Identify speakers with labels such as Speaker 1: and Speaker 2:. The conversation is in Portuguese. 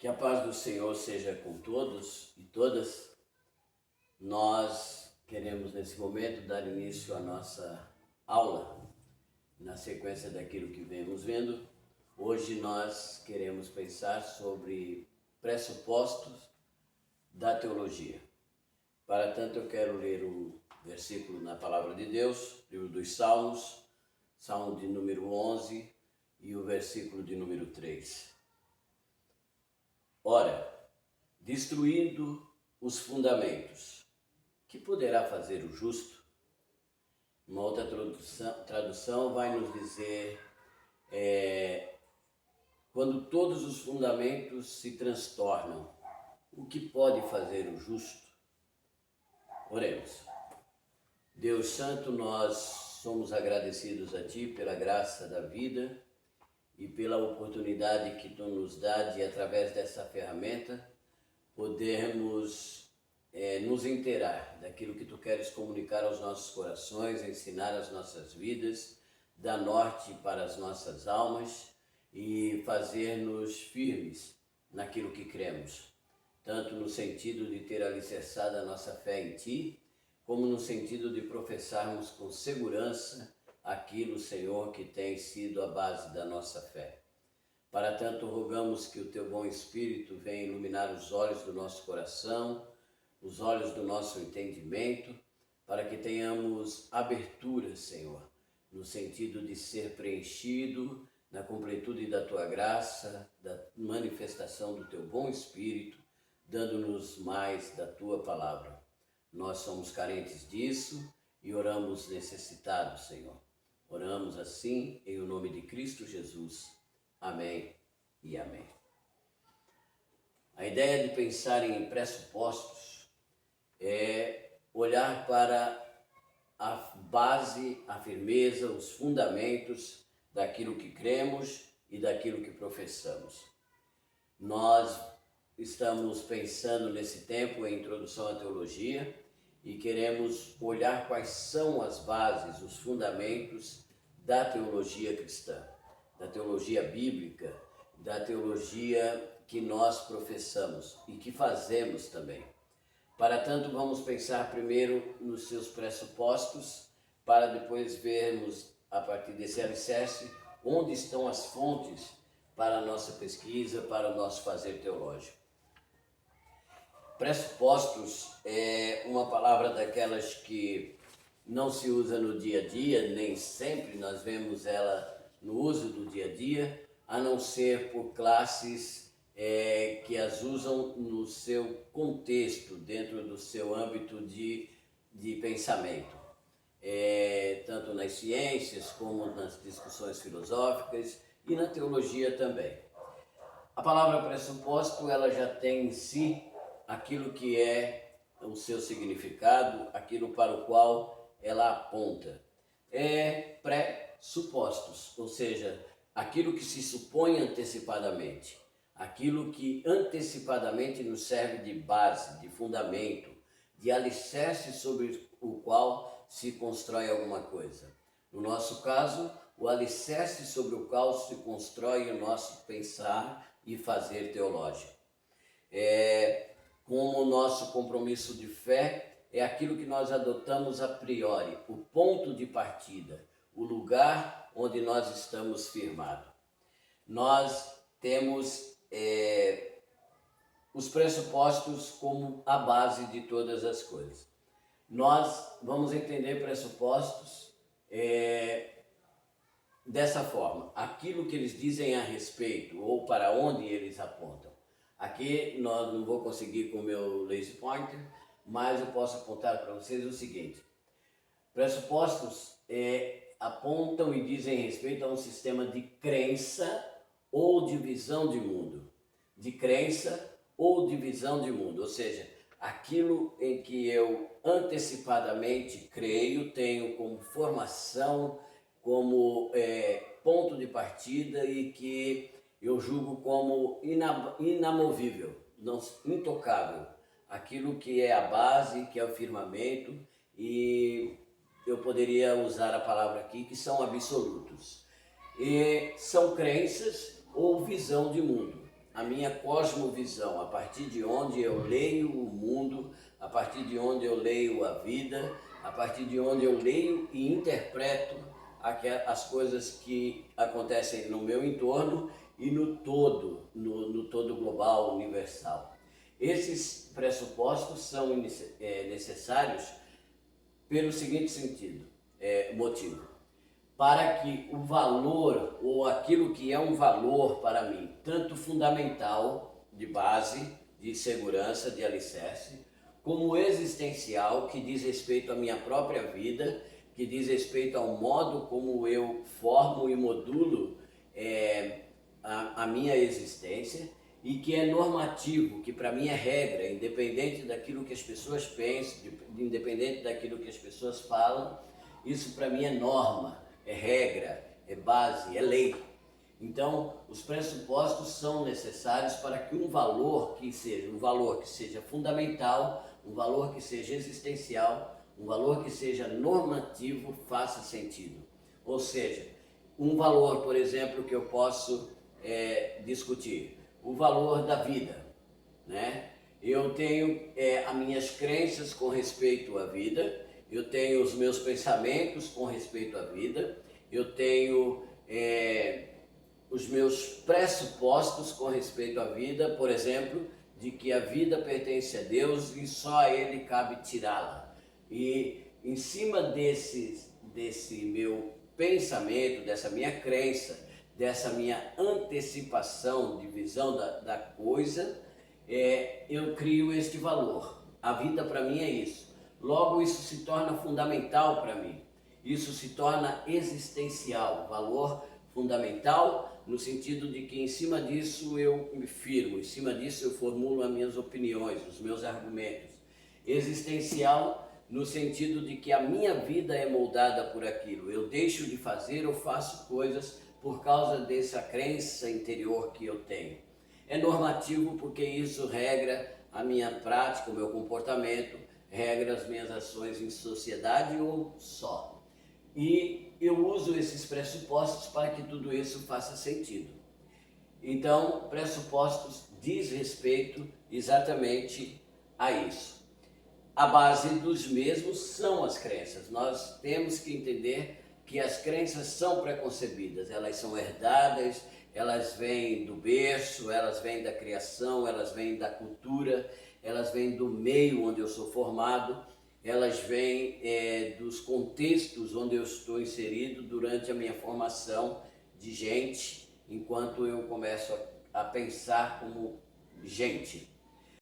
Speaker 1: Que a paz do Senhor seja com todos e todas. Nós queremos nesse momento dar início à nossa aula, na sequência daquilo que vemos vendo. Hoje nós queremos pensar sobre pressupostos da teologia. Para tanto eu quero ler um versículo na Palavra de Deus, livro dos Salmos, Salmo de número 11 e o versículo de número 3. Ora, destruindo os fundamentos, que poderá fazer o justo? Uma outra tradução vai nos dizer, quando todos os fundamentos se transtornam, o que pode fazer o justo? Oremos. Deus Santo, nós somos agradecidos a Ti pela graça da vida e pela oportunidade que Tu nos dá de, através dessa ferramenta, podermos nos inteirar daquilo que Tu queres comunicar aos nossos corações, ensinar as nossas vidas, dar norte para as nossas almas e fazer-nos firmes naquilo que cremos, tanto no sentido de ter alicerçado a nossa fé em Ti, como no sentido de professarmos com segurança aquilo, Senhor, que tem sido a base da nossa fé. Para tanto, rogamos que o Teu bom Espírito venha iluminar os olhos do nosso coração, os olhos do nosso entendimento, para que tenhamos abertura, Senhor, no sentido de ser preenchido na completude da Tua graça, da manifestação do Teu bom Espírito, dando-nos mais da Tua palavra. Nós somos carentes disso e oramos necessitados, Senhor. Oramos assim em o nome de Cristo Jesus. Amém e amém. A ideia de pensar em pressupostos é olhar para a base, a firmeza, os fundamentos daquilo que cremos e daquilo que professamos. Nós estamos pensando nesse tempo em introdução à teologia e queremos olhar quais são as bases, os fundamentos da teologia cristã, da teologia bíblica, da teologia que nós professamos e que fazemos também. Para tanto, vamos pensar primeiro nos seus pressupostos, para depois vermos, a partir desse alicerce, onde estão as fontes para a nossa pesquisa, para o nosso fazer teológico. Pressupostos é uma palavra daquelas que não se usa no dia a dia, nem sempre nós vemos ela no uso do dia a dia, a não ser por classes que as usam no seu contexto, dentro do seu âmbito de pensamento, tanto nas ciências como nas discussões filosóficas e na teologia também. A palavra pressuposto, ela já tem em si aquilo que é o seu significado, aquilo para o qual ela aponta. É pressupostos, ou seja, aquilo que se supõe antecipadamente, aquilo que antecipadamente nos serve de base, de fundamento, de alicerce sobre o qual se constrói alguma coisa. No nosso caso, o alicerce sobre o qual se constrói o nosso pensar e fazer teológico. Como o nosso compromisso de fé é aquilo que nós adotamos a priori, o ponto de partida, o lugar onde nós estamos firmados. Nós temos os pressupostos como a base de todas as coisas. Nós vamos entender pressupostos dessa forma, aquilo que eles dizem a respeito ou para onde eles apontam. Aqui nós não vou conseguir com o meu laser pointer, mas eu posso apontar para vocês o seguinte. Pressupostos apontam e dizem respeito a um sistema de crença ou de visão de mundo. De crença ou de visão de mundo, ou seja, aquilo em que eu antecipadamente creio, tenho como formação, como ponto de partida e que eu julgo como inamovível, intocável, aquilo que é a base, que é o firmamento, e eu poderia usar a palavra aqui, que são absolutos. E são crenças ou visão de mundo. a minha cosmovisão, a partir de onde eu leio o mundo, a partir de onde eu leio a vida, a partir de onde eu leio e interpreto as coisas que acontecem no meu entorno e no todo, no todo global, universal. Esses pressupostos são necessários pelo seguinte motivo. Para que o valor, ou aquilo que é um valor para mim, tanto fundamental, de base, de segurança, de alicerce, como existencial, que diz respeito à minha própria vida, que diz respeito ao modo como eu formo e modulo a minha existência, e que é normativo, que para mim é regra, independente daquilo que as pessoas pensam, independente daquilo que as pessoas falam, isso para mim é norma, é regra, é base, é lei. Então, os pressupostos são necessários para que um valor que seja fundamental, um valor que seja existencial, um valor que seja normativo faça sentido. Ou seja, um valor, por exemplo, que eu posso discutir, o valor da vida, né? Eu tenho as minhas crenças com respeito à vida, eu tenho os meus pensamentos com respeito à vida, eu tenho os meus pressupostos com respeito à vida, por exemplo, de que a vida pertence a Deus e só a Ele cabe tirá-la. E em cima desse meu pensamento, dessa minha crença, dessa minha antecipação de visão da coisa, eu crio este valor. A vida para mim é isso. Logo, isso se torna fundamental para mim. Isso se torna existencial, valor fundamental, no sentido de que em cima disso eu me firmo, em cima disso eu formulo as minhas opiniões, os meus argumentos. Existencial, no sentido de que a minha vida é moldada por aquilo. Eu deixo de fazer ou faço coisas por causa dessa crença interior que eu tenho. É normativo porque isso regra a minha prática, o meu comportamento, regra as minhas ações em sociedade ou só. E eu uso esses pressupostos para que tudo isso faça sentido. Então, pressupostos diz respeito exatamente a isso. A base dos mesmos são as crenças. Nós temos que entender que as crenças são preconcebidas, elas são herdadas, elas vêm do berço, elas vêm da criação, elas vêm da cultura, elas vêm do meio onde eu sou formado, elas vêm dos contextos onde eu estou inserido durante a minha formação de gente, enquanto eu começo a pensar como gente.